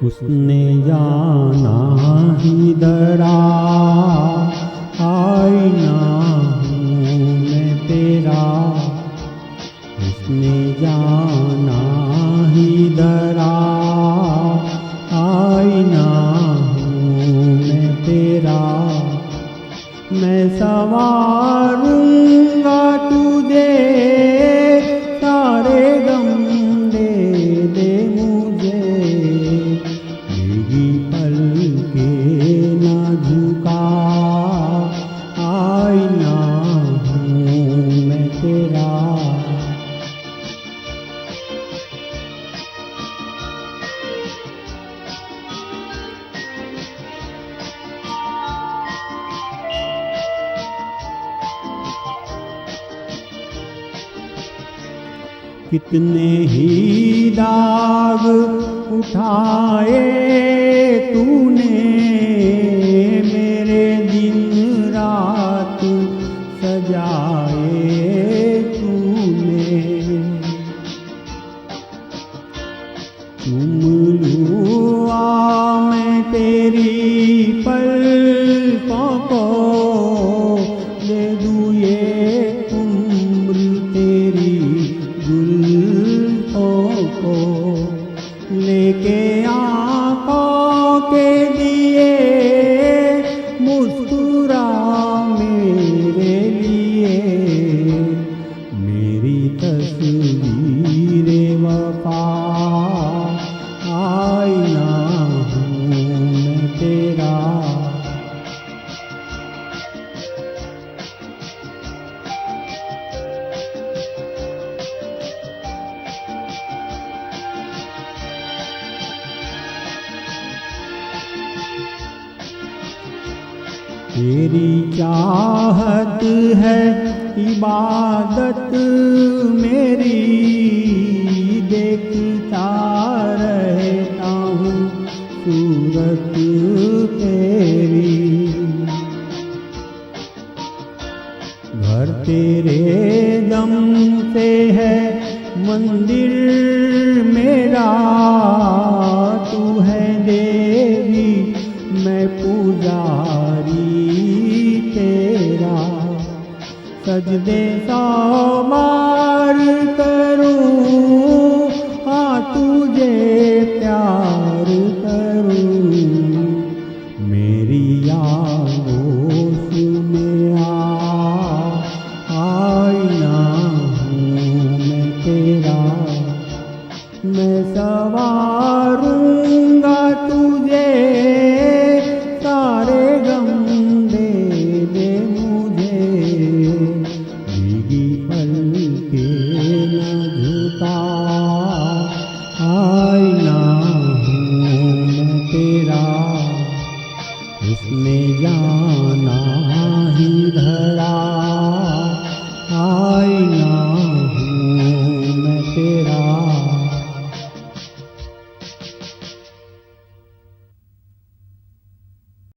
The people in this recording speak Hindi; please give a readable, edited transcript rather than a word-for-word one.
उसने जाना ही डरा, आईना हूँ मैं तेरा। उसने जाना ही डरा, आईना हूँ मैं तेरा। मैं संवारूंगा तुझे, सारे गम दे दे मुझे। मेरी पलकें न झुका, आईना हूँ मैं तेरा। कितने ही दाग उठाए तूने, मेरे दिन रात सजाए तूने। चूम लूँ आ मैं तेरी पलकों को, दे दूँ ये उम्र तेरी जुल्फों को। लेके आँखों के दिए मुस्कुरा मेरे लिए। मेरी तस्वीर वफा, आईना हूँ मैं तेरा। तेरी चाहत है इबादत मेरी, देखता रहता हूँ सूरत तेरी। घर तेरे दम से है मंदिर मेरा, तू है देवी मैं पुजारी तेरा। सजदे सौ बार करूं, हाँ तुझे प्यार करूं। मेरी आगोश में आईना हूँ मैं तेरा। मैं संवारूंगा तुझे, सारे गम दे दे मुझे। भीगी पलकें न झुका, आईना हूँ मैं तेरा। उसने जाना ही धरा, आईना